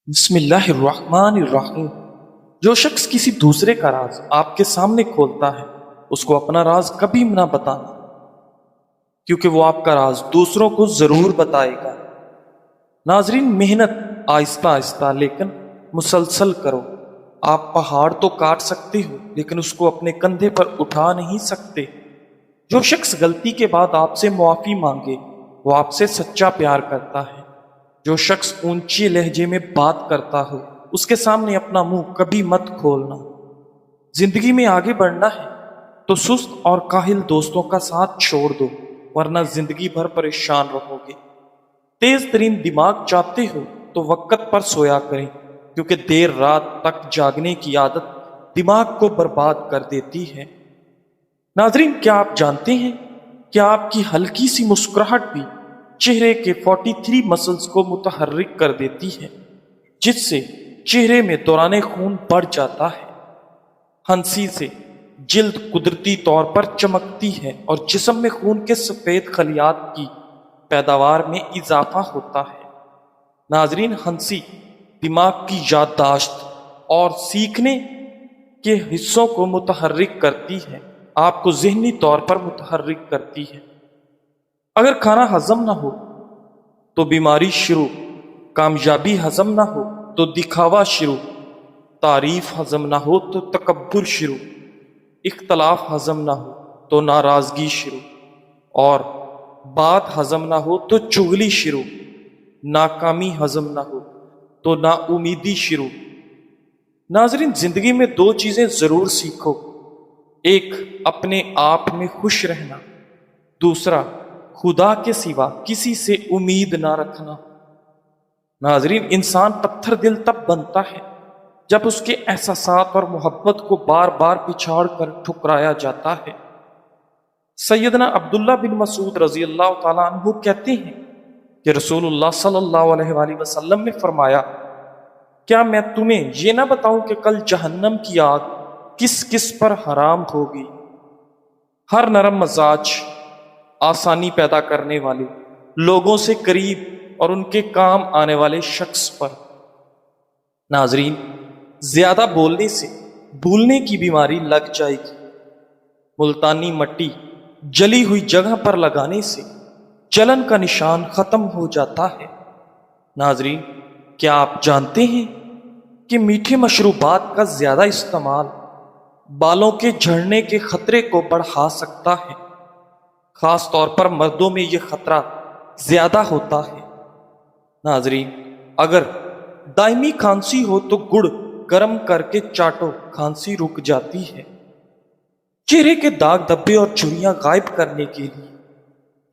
بسم اللہ الرحمن الرحیم۔ جو شخص کسی دوسرے کا راز آپ کے سامنے کھولتا ہے اس کو اپنا راز کبھی نہ بتانا، کیونکہ وہ آپ کا راز دوسروں کو ضرور بتائے گا۔ ناظرین، محنت آہستہ آہستہ لیکن مسلسل کرو۔ آپ پہاڑ تو کاٹ سکتے ہو لیکن اس کو اپنے کندھے پر اٹھا نہیں سکتے۔ جو شخص غلطی کے بعد آپ سے معافی مانگے وہ آپ سے سچا پیار کرتا ہے۔ جو شخص اونچی لہجے میں بات کرتا ہو اس کے سامنے اپنا منہ کبھی مت کھولنا۔ زندگی میں آگے بڑھنا ہے تو سست اور کاہل دوستوں کا ساتھ چھوڑ دو، ورنہ زندگی بھر پریشان رہو گے۔ تیز ترین دماغ چاہتے ہو تو وقت پر سویا کریں، کیونکہ دیر رات تک جاگنے کی عادت دماغ کو برباد کر دیتی ہے۔ ناظرین، کیا آپ جانتے ہیں کہ آپ کی ہلکی سی مسکراہٹ بھی چہرے کے 43 مسلز کو متحرک کر دیتی ہے، جس سے چہرے میں دوران خون بڑھ جاتا ہے۔ ہنسی سے جلد قدرتی طور پر چمکتی ہے اور جسم میں خون کے سفید خلیات کی پیداوار میں اضافہ ہوتا ہے۔ ناظرین، ہنسی دماغ کی یادداشت اور سیکھنے کے حصوں کو متحرک کرتی ہے، آپ کو ذہنی طور پر متحرک کرتی ہے۔ اگر کھانا ہضم نہ ہو تو بیماری شروع، کامیابی ہضم نہ ہو تو دکھاوا شروع، تعریف ہضم نہ ہو تو تکبر شروع، اختلاف ہضم نہ ہو تو ناراضگی شروع، اور بات ہضم نہ ہو تو چغلی شروع، ناکامی ہضم نہ ہو تو نا امیدی شروع۔ ناظرین، زندگی میں دو چیزیں ضرور سیکھو، ایک اپنے آپ میں خوش رہنا، دوسرا خدا کے سوا کسی سے امید نہ رکھنا۔ ناظرین، انسان پتھر دل تب بنتا ہے جب اس کے احساسات اور محبت کو بار بار پچھاڑ کر ٹھکرایا جاتا ہے۔ سیدنا عبداللہ بن مسعود رضی اللہ تعالیٰ عنہ کہتے ہیں کہ رسول اللہ صلی اللہ علیہ وآلہ وسلم نے فرمایا، کیا میں تمہیں یہ نہ بتاؤں کہ کل جہنم کی آگ کس کس پر حرام ہوگی؟ ہر نرم مزاج، آسانی پیدا کرنے والے، لوگوں سے قریب اور ان کے کام آنے والے شخص پر۔ ناظرین، زیادہ بولنے سے بھولنے کی بیماری لگ جائے گی۔ ملتانی مٹی جلی ہوئی جگہ پر لگانے سے جلن کا نشان ختم ہو جاتا ہے۔ ناظرین، کیا آپ جانتے ہیں کہ میٹھے مشروبات کا زیادہ استعمال بالوں کے جھڑنے کے خطرے کو بڑھا سکتا ہے؟ خاص طور پر مردوں میں یہ خطرہ زیادہ ہوتا ہے۔ ناظرین، اگر دائمی کھانسی ہو تو گڑ گرم کر کے چاٹو، کھانسی رک جاتی ہے۔ چہرے کے داغ دھبے اور جھریاں غائب کرنے کے لیے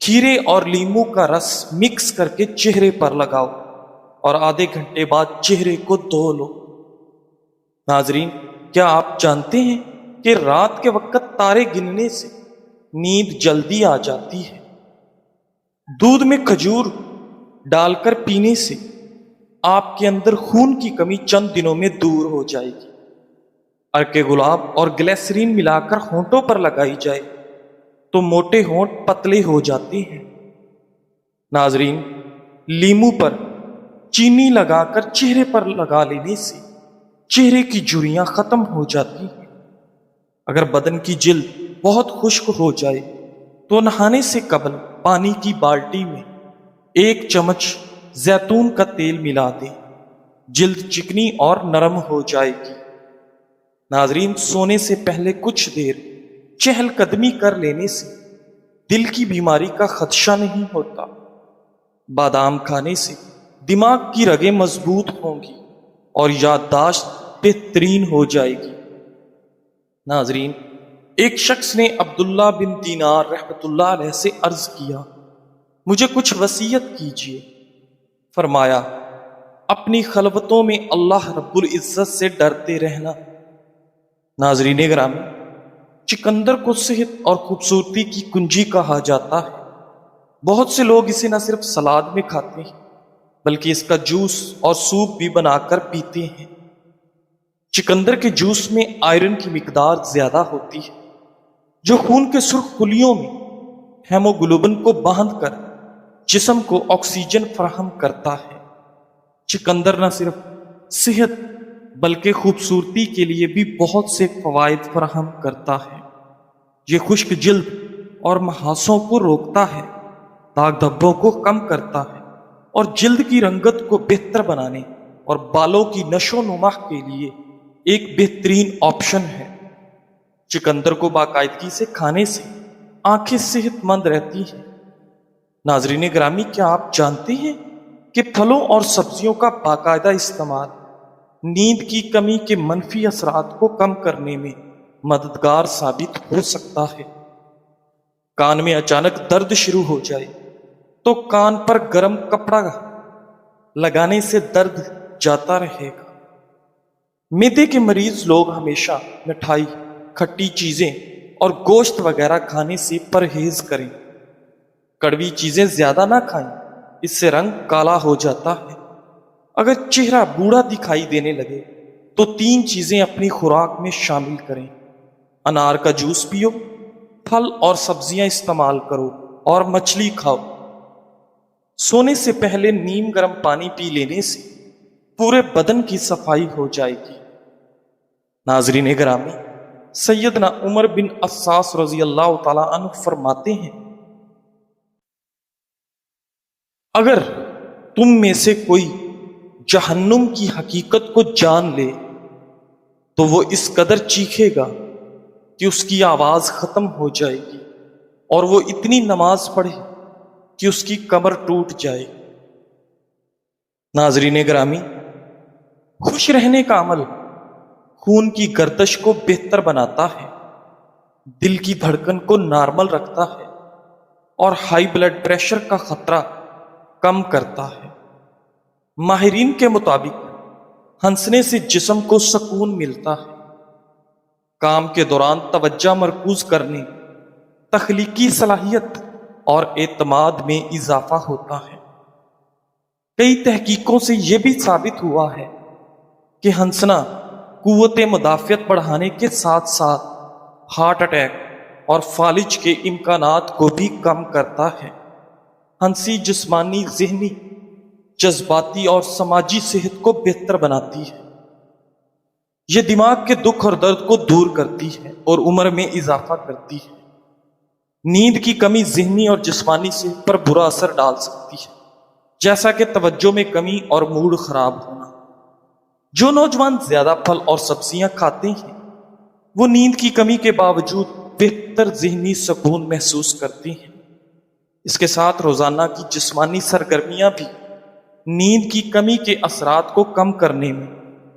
کھیرے اور لیموں کا رس مکس کر کے چہرے پر لگاؤ اور آدھے گھنٹے بعد چہرے کو دھو لو۔ ناظرین، کیا آپ جانتے ہیں کہ رات کے وقت تارے گننے سے نیند جلدی آ جاتی ہے؟ دودھ میں کھجور ڈال کر پینے سے آپ کے اندر خون کی کمی چند دنوں میں دور ہو جائے گی۔ عرق گلاب اور گلیسرین ملا کر ہونٹوں پر لگائی جائے تو موٹے ہونٹ پتلے ہو جاتے ہیں۔ ناظرین، لیموں پر چینی لگا کر چہرے پر لگا لینے سے چہرے کی جھریاں ختم ہو جاتی ہیں۔ اگر بدن کی جلد بہت خشک ہو جائے تو نہانے سے قبل پانی کی بالٹی میں 1 چمچ زیتون کا تیل ملا دیں، جلد چکنی اور نرم ہو جائے گی۔ ناظرین، سونے سے پہلے کچھ دیر چہل قدمی کر لینے سے دل کی بیماری کا خدشہ نہیں ہوتا۔ بادام کھانے سے دماغ کی رگیں مضبوط ہوں گی اور یادداشت بہترین ہو جائے گی۔ ناظرین، ایک شخص نے عبداللہ بن دینار رحمۃ اللہ علیہ سے عرض کیا، مجھے کچھ وصیت کیجیے۔ فرمایا، اپنی خلوتوں میں اللہ رب العزت سے ڈرتے رہنا۔ ناظرین گرامی، چقندر کو صحت اور خوبصورتی کی کنجی کہا جاتا ہے۔ بہت سے لوگ اسے نہ صرف سلاد میں کھاتے ہیں بلکہ اس کا جوس اور سوپ بھی بنا کر پیتے ہیں۔ چقندر کے جوس میں آئرن کی مقدار زیادہ ہوتی ہے، جو خون کے سرخ خلیوں میں ہیموگلوبن کو باندھ کر جسم کو آکسیجن فراہم کرتا ہے۔ چقندر نہ صرف صحت بلکہ خوبصورتی کے لیے بھی بہت سے فوائد فراہم کرتا ہے۔ یہ خشک جلد اور محاسوں کو روکتا ہے، داغ دھبوں کو کم کرتا ہے اور جلد کی رنگت کو بہتر بنانے اور بالوں کی نشو و نما کے لیے ایک بہترین آپشن ہے۔ چقندر کو باقاعدگی سے کھانے سے آنکھیں صحت مند رہتی ہیں۔ ناظرین گرامی، کیا آپ جانتے ہیں کہ پھلوں اور سبزیوں کا باقاعدہ استعمال نیند کی کمی کے منفی اثرات کو کم کرنے میں مددگار ثابت ہو سکتا ہے؟ کان میں اچانک درد شروع ہو جائے تو کان پر گرم کپڑا لگانے سے درد جاتا رہے گا۔ معدے کے مریض لوگ ہمیشہ مٹھائی، کھٹی چیزیں اور گوشت وغیرہ کھانے سے پرہیز کریں۔ کڑوی چیزیں زیادہ نہ کھائیں، اس سے رنگ کالا ہو جاتا ہے۔ اگر چہرہ بوڑھا دکھائی دینے لگے تو 3 چیزیں اپنی خوراک میں شامل کریں: انار کا جوس پیو، پھل اور سبزیاں استعمال کرو اور مچھلی کھاؤ۔ سونے سے پہلے نیم گرم پانی پی لینے سے پورے بدن کی صفائی ہو جائے گی۔ ناظرین گرامی، سیدنا عمر بن عفان رضی اللہ تعالی عنہ فرماتے ہیں، اگر تم میں سے کوئی جہنم کی حقیقت کو جان لے تو وہ اس قدر چیخے گا کہ اس کی آواز ختم ہو جائے گی، اور وہ اتنی نماز پڑھے کہ اس کی کمر ٹوٹ جائے۔ ناظرین گرامی، خوش رہنے کا عمل خون کی گردش کو بہتر بناتا ہے، دل کی دھڑکن کو نارمل رکھتا ہے اور ہائی بلڈ پریشر کا خطرہ کم کرتا ہے۔ ماہرین کے مطابق ہنسنے سے جسم کو سکون ملتا ہے، کام کے دوران توجہ مرکوز کرنے، تخلیقی صلاحیت اور اعتماد میں اضافہ ہوتا ہے۔ کئی تحقیقوں سے یہ بھی ثابت ہوا ہے کہ ہنسنا قوت مدافعت بڑھانے کے ساتھ ساتھ ہارٹ اٹیک اور فالج کے امکانات کو بھی کم کرتا ہے۔ ہنسی جسمانی، ذہنی، جذباتی اور سماجی صحت کو بہتر بناتی ہے۔ یہ دماغ کے دکھ اور درد کو دور کرتی ہے اور عمر میں اضافہ کرتی ہے۔ نیند کی کمی ذہنی اور جسمانی صحت پر برا اثر ڈال سکتی ہے، جیسا کہ توجہ میں کمی اور موڈ خراب ہونا۔ جو نوجوان زیادہ پھل اور سبزیاں کھاتے ہیں وہ نیند کی کمی کے باوجود بہتر ذہنی سکون محسوس کرتے ہیں۔ اس کے ساتھ روزانہ کی جسمانی سرگرمیاں بھی نیند کی کمی کے اثرات کو کم کرنے میں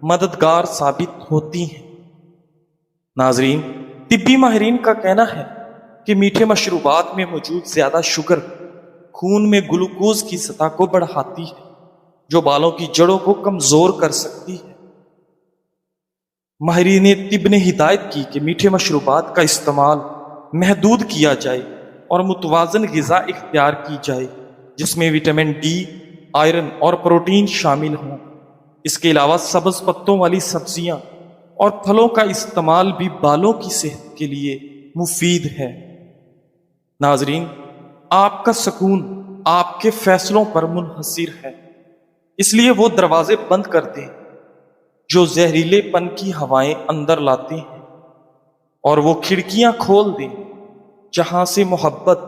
مددگار ثابت ہوتی ہیں۔ ناظرین، طبی ماہرین کا کہنا ہے کہ میٹھے مشروبات میں موجود زیادہ شوگر خون میں گلوکوز کی سطح کو بڑھاتی ہے، جو بالوں کی جڑوں کو کمزور کر سکتی ہے۔ ماہرین طب نے ہدایت کی کہ میٹھے مشروبات کا استعمال محدود کیا جائے اور متوازن غذا اختیار کی جائے جس میں وٹامن ڈی، آئرن اور پروٹین شامل ہوں۔ اس کے علاوہ سبز پتوں والی سبزیاں اور پھلوں کا استعمال بھی بالوں کی صحت کے لیے مفید ہے۔ ناظرین، آپ کا سکون آپ کے فیصلوں پر منحصر ہے، اس لیے وہ دروازے بند کر دیں جو زہریلے پن کی ہوائیں اندر لاتے ہیں، اور وہ کھڑکیاں کھول دیں جہاں سے محبت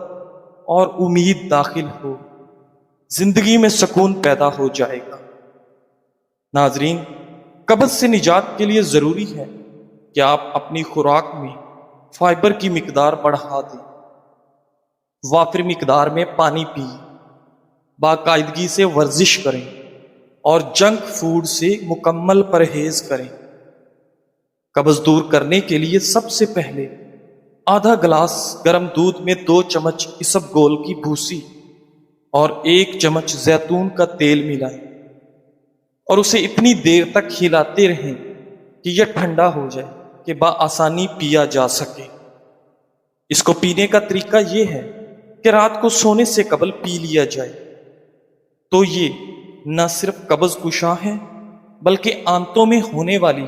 اور امید داخل ہو۔ زندگی میں سکون پیدا ہو جائے گا۔ ناظرین، قبض سے نجات کے لیے ضروری ہے کہ آپ اپنی خوراک میں فائبر کی مقدار بڑھا دیں، وافر مقدار میں پانی پئیں، باقاعدگی سے ورزش کریں اور جنک فوڈ سے مکمل پرہیز کریں۔ قبض دور کرنے کے لیے سب سے پہلے آدھا گلاس گرم دودھ میں 2 چمچ اسب گول کی بھوسی اور 1 چمچ زیتون کا تیل ملائیں اور اسے اتنی دیر تک ہلاتے رہیں کہ یہ ٹھنڈا ہو جائے کہ بآسانی پیا جا سکے۔ اس کو پینے کا طریقہ یہ ہے کہ رات کو سونے سے قبل پی لیا جائے، تو یہ نہ صرف قبض کشا ہے بلکہ آنتوں میں ہونے والی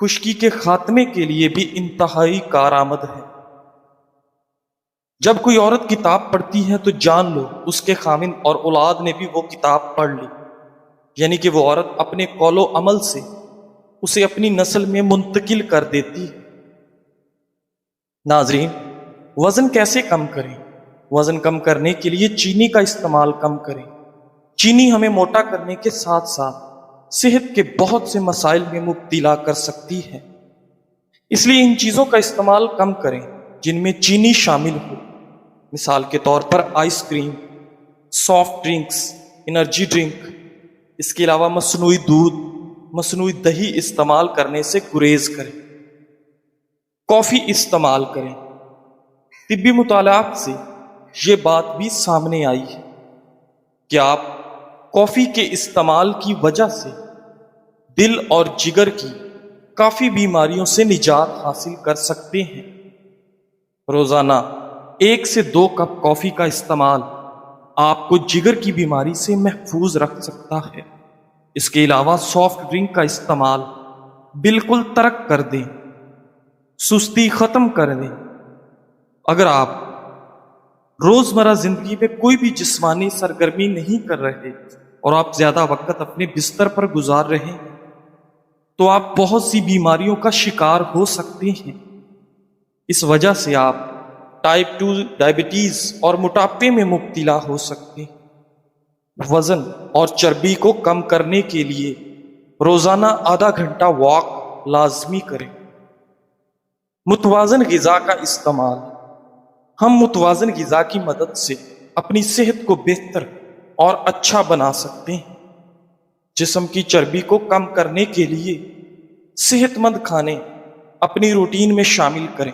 خشکی کے خاتمے کے لیے بھی انتہائی کارآمد ہے۔ جب کوئی عورت کتاب پڑھتی ہے تو جان لو اس کے خاوند اور اولاد نے بھی وہ کتاب پڑھ لی۔ یعنی کہ وہ عورت اپنے قول و عمل سے اسے اپنی نسل میں منتقل کر دیتی ہے۔ ناظرین، وزن کیسے کم کریں؟ وزن کم کرنے کے لیے چینی کا استعمال کم کریں۔ چینی ہمیں موٹا کرنے کے ساتھ ساتھ صحت کے بہت سے مسائل میں مبتلا کر سکتی ہے، اس لیے ان چیزوں کا استعمال کم کریں جن میں چینی شامل ہو۔ مثال کے طور پر ice cream, soft drinks, energy drink. اس کے علاوہ مصنوعی دودھ، مصنوعی دہی استعمال کرنے سے گریز کریں۔ کافی استعمال کریں۔ طبی مطالعات سے یہ بات بھی سامنے آئی ہے کہ آپ کافی کے استعمال کی وجہ سے دل اور جگر کی کافی بیماریوں سے نجات حاصل کر سکتے ہیں۔ روزانہ 1 سے 2 کپ کافی کا استعمال آپ کو جگر کی بیماری سے محفوظ رکھ سکتا ہے۔ اس کے علاوہ سافٹ ڈرنک کا استعمال بالکل ترک کر دیں، سستی ختم کر دیں۔ اگر آپ روزمرہ زندگی میں کوئی بھی جسمانی سرگرمی نہیں کر رہے اور آپ زیادہ وقت اپنے بستر پر گزار رہے ہیں تو آپ بہت سی بیماریوں کا شکار ہو سکتے ہیں۔ اس وجہ سے آپ ٹائپ 2 ڈائبٹیز اور موٹاپے میں مبتلا ہو سکتے ہیں۔ وزن اور چربی کو کم کرنے کے لیے روزانہ آدھا گھنٹہ واک لازمی کریں۔ متوازن غذا کا استعمال۔ ہم متوازن غذا کی مدد سے اپنی صحت کو بہتر اور اچھا بنا سکتے ہیں۔ جسم کی چربی کو کم کرنے کے لیے صحت مند کھانے اپنی روٹین میں شامل کریں۔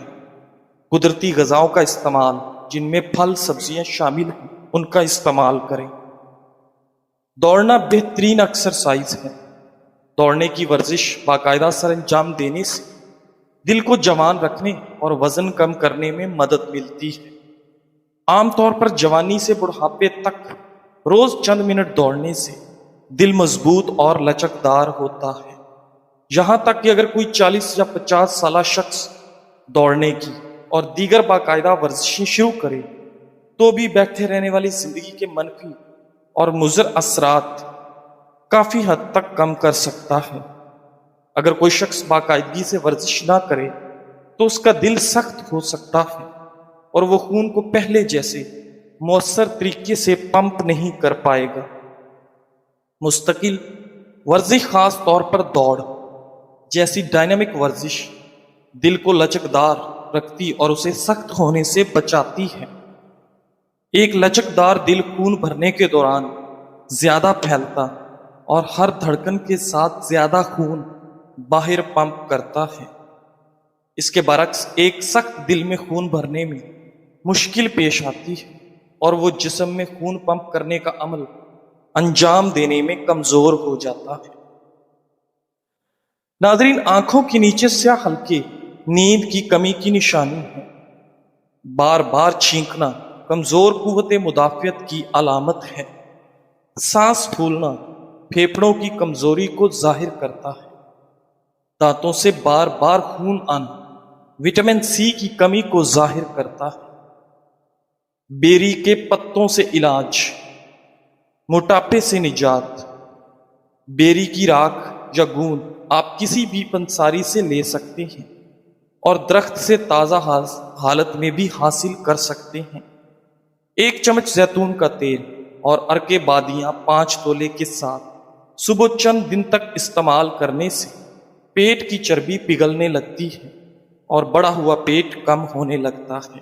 قدرتی غذاؤں کا استعمال، جن میں پھل سبزیاں شامل ہیں، ان کا استعمال کریں۔ دوڑنا بہترین ایکسرسائز ہے۔ دوڑنے کی ورزش باقاعدہ سر انجام دینے سے دل کو جوان رکھنے اور وزن کم کرنے میں مدد ملتی ہے۔ عام طور پر جوانی سے بڑھاپے تک روز چند منٹ دوڑنے سے دل مضبوط اور لچکدار ہوتا ہے۔ یہاں تک کہ اگر کوئی 40 یا 50 سالہ شخص دوڑنے کی اور دیگر باقاعدہ ورزشیں شروع کرے تو بھی بیٹھے رہنے والی زندگی کے منفی اور مضر اثرات کافی حد تک کم کر سکتا ہے۔ اگر کوئی شخص باقاعدگی سے ورزش نہ کرے تو اس کا دل سخت ہو سکتا ہے اور وہ خون کو پہلے جیسے مؤثر طریقے سے پمپ نہیں کر پائے گا۔ مستقل ورزش، خاص طور پر دوڑ جیسی ڈائنامک ورزش، دل کو لچکدار رکھتی اور اسے سخت ہونے سے بچاتی ہے۔ ایک لچکدار دل خون بھرنے کے دوران زیادہ پھیلتا اور ہر دھڑکن کے ساتھ زیادہ خون باہر پمپ کرتا ہے۔ اس کے برعکس ایک سخت دل میں خون بھرنے میں مشکل پیش آتی ہے اور وہ جسم میں خون پمپ کرنے کا عمل انجام دینے میں کمزور ہو جاتا ہے۔ ناظرین، آنکھوں کے نیچے سیاہ حلقے نیند کی کمی کی نشانی ہے۔ بار بار چھینکنا کمزور قوت مدافعت کی علامت ہے۔ سانس پھولنا پھیپھڑوں کی کمزوری کو ظاہر کرتا ہے۔ دانتوں سے بار بار خون آنا وٹامن سی کی کمی کو ظاہر کرتا ہے۔ بیری کے پتوں سے علاج، موٹاپے سے نجات۔ بیری کی راکھ یا گون آپ کسی بھی پنساری سے لے سکتے ہیں اور درخت سے تازہ حالت میں بھی حاصل کر سکتے ہیں۔ 1 چمچ زیتون کا تیل اور عرق بادیاں 5 تولے کے ساتھ صبح چند دن تک استعمال کرنے سے پیٹ کی چربی پگھلنے لگتی ہے اور بڑا ہوا پیٹ کم ہونے لگتا ہے۔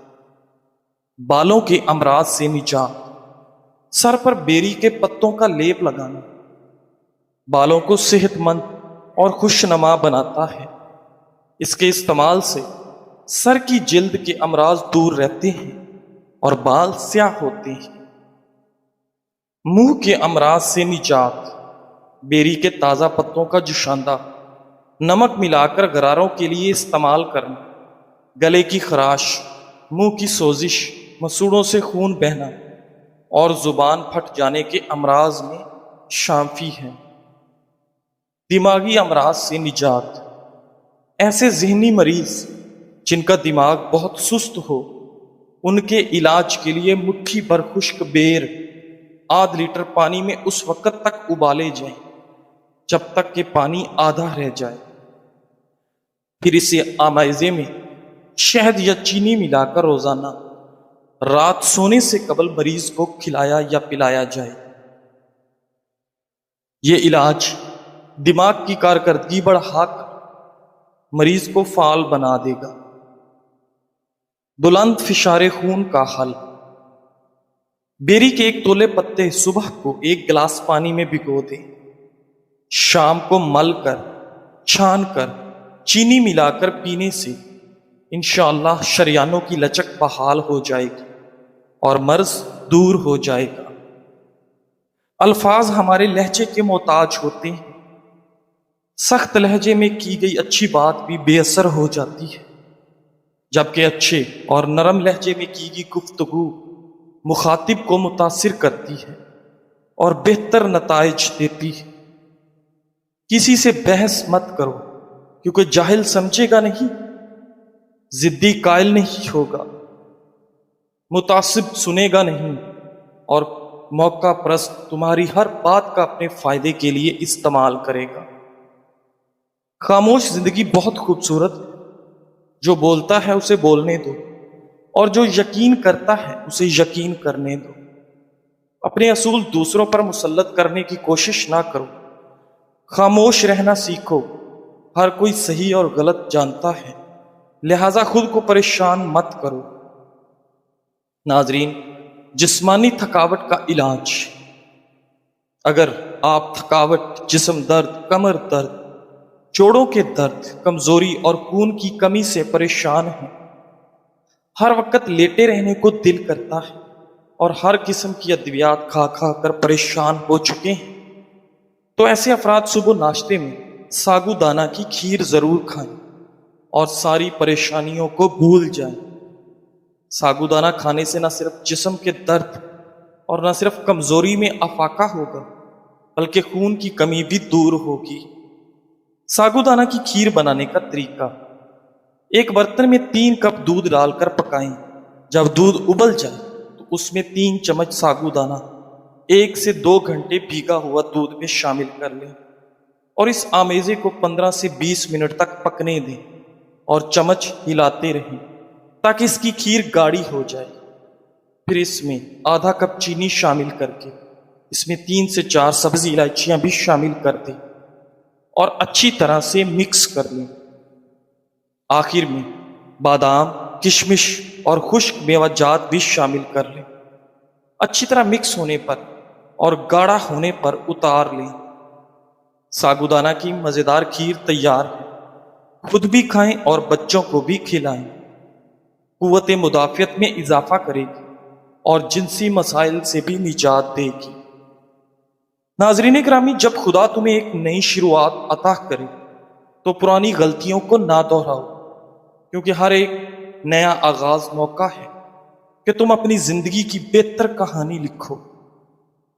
بالوں کے امراض سے نجات۔ سر پر بیری کے پتوں کا لیپ لگانا بالوں کو صحت مند اور خوشنما بناتا ہے۔ اس کے استعمال سے سر کی جلد کے امراض دور رہتے ہیں اور بال سیاہ ہوتے ہیں۔ منہ کے امراض سے نجات۔ بیری کے تازہ پتوں کا جوشاندہ نمک ملا کر غراروں کے لیے استعمال کرنا گلے کی خراش، منہ کی سوزش، مسوڑوں سے خون بہنا اور زبان پھٹ جانے کے امراض میں شافی ہے۔ دماغی امراض سے نجات۔ ایسے ذہنی مریض جن کا دماغ بہت سست ہو، ان کے علاج کے لیے مٹھی بھر خشک بیر آدھ لیٹر پانی میں اس وقت تک ابالے جائیں جب تک کہ پانی آدھا رہ جائے، پھر اسے آمیزے میں شہد یا چینی ملا کر روزانہ رات سونے سے قبل مریض کو کھلایا یا پلایا جائے۔ یہ علاج دماغ کی کارکردگی بڑھا کر مریض کو فعال بنا دے گا۔ بلند فشار خون کا حل: بیری کے 1 تولے پتے صبح کو 1 گلاس پانی میں بھگو دیں، شام کو مل کر چھان کر چینی ملا کر پینے سے انشاءاللہ شریانوں کی لچک بحال ہو جائے گی اور مرض دور ہو جائے گا۔ الفاظ ہمارے لہجے کے محتاج ہوتے ہیں، سخت لہجے میں کی گئی اچھی بات بھی بے اثر ہو جاتی ہے، جبکہ اچھے اور نرم لہجے میں کی گئی گفتگو مخاطب کو متاثر کرتی ہے اور بہتر نتائج دیتی ہے۔ کسی سے بحث مت کرو، کیونکہ جاہل سمجھے گا نہیں، ضدی قائل نہیں ہوگا، متعصب سنے گا نہیں، اور موقع پرست تمہاری ہر بات کا اپنے فائدے کے لیے استعمال کرے گا۔ خاموش زندگی بہت خوبصورت ہے، جو بولتا ہے اسے بولنے دو، اور جو یقین کرتا ہے اسے یقین کرنے دو۔ اپنے اصول دوسروں پر مسلط کرنے کی کوشش نہ کرو، خاموش رہنا سیکھو۔ ہر کوئی صحیح اور غلط جانتا ہے، لہذا خود کو پریشان مت کرو۔ ناظرین، جسمانی تھکاوٹ کا علاج: اگر آپ تھکاوٹ، جسم درد، کمر درد، جوڑوں کے درد، کمزوری اور خون کی کمی سے پریشان ہیں، ہر وقت لیٹے رہنے کو دل کرتا ہے اور ہر قسم کی ادویات کھا کھا کر پریشان ہو چکے ہیں، تو ایسے افراد صبح ناشتے میں ساگو دانہ کی کھیر ضرور کھائیں اور ساری پریشانیوں کو بھول جائیں۔ ساگو دانہ کھانے سے نہ صرف جسم کے درد اور نہ صرف کمزوری میں افاقہ ہوگا، بلکہ خون کی کمی بھی دور ہوگی۔ ساگو دانہ کی کھیر بنانے کا طریقہ: ایک برتن میں 3 کپ دودھ ڈال کر پکائیں۔ جب دودھ ابل جائے تو اس میں 3 چمچ ساگو دانہ 1 سے 2 گھنٹے بھیگا ہوا دودھ میں شامل کر لیں اور اس آمیزے کو 15 سے 20 منٹ تک پکنے دیں اور چمچ ہلاتے رہیں تاکہ اس کی کھیر گاڑھی ہو جائے۔ پھر اس میں آدھا کپ چینی شامل کر کے اس میں 3 سے 4 سبزی الائچیاں بھی شامل کر دیں اور اچھی طرح سے مکس کر لیں۔ آخر میں بادام، کشمش اور خشک میوہ جات بھی شامل کر لیں۔ اچھی طرح مکس ہونے پر اور گاڑھا ہونے پر اتار لیں۔ ساگو دانہ کی مزیدار کھیر تیار ہے، خود بھی کھائیں اور بچوں کو بھی کھلائیں۔ قوت مدافعت میں اضافہ کرے گی اور جنسی مسائل سے بھی نجات دے گی۔ ناظرین گرامی، جب خدا تمہیں ایک نئی شروعات عطا کرے تو پرانی غلطیوں کو نہ دہراؤ، کیونکہ ہر ایک نیا آغاز موقع ہے کہ تم اپنی زندگی کی بہتر کہانی لکھو۔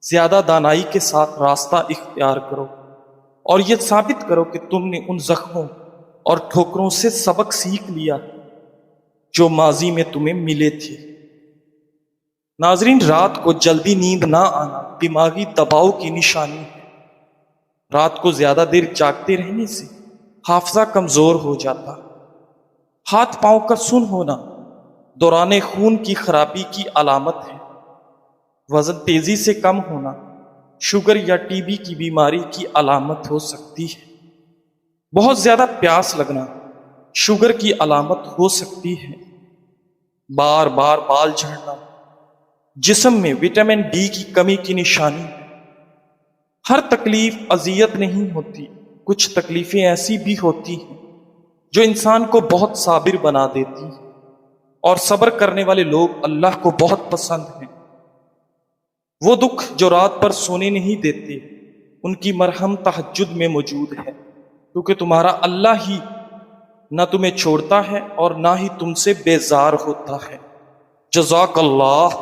زیادہ دانائی کے ساتھ راستہ اختیار کرو اور یہ ثابت کرو کہ تم نے ان زخموں اور ٹھوکروں سے سبق سیکھ لیا جو ماضی میں تمہیں ملے تھے۔ ناظرین، رات کو جلدی نیند نہ آنا دماغی دباؤ کی نشانی ہے۔ رات کو زیادہ دیر جاگتے رہنے سے حافظہ کمزور ہو جاتا، ہاتھ پاؤں کا سن ہونا دوران خون کی خرابی کی علامت ہے، وزن تیزی سے کم ہونا شوگر یا ٹی بی کی بیماری کی علامت ہو سکتی ہے، بہت زیادہ پیاس لگنا شوگر کی علامت ہو سکتی ہے، بار بار بال جھڑنا جسم میں وٹامن ڈی کی کمی کی نشانی ہے۔ ہر تکلیف اذیت نہیں ہوتی، کچھ تکلیفیں ایسی بھی ہوتی ہیں جو انسان کو بہت صابر بنا دیتی ہیں، اور صبر کرنے والے لوگ اللہ کو بہت پسند ہیں۔ وہ دکھ جو رات پر سونے نہیں دیتے، ان کی مرہم تہجد میں موجود ہے، کیونکہ تمہارا اللہ ہی نہ تمہیں چھوڑتا ہے اور نہ ہی تم سے بیزار ہوتا ہے۔ جزاک اللہ۔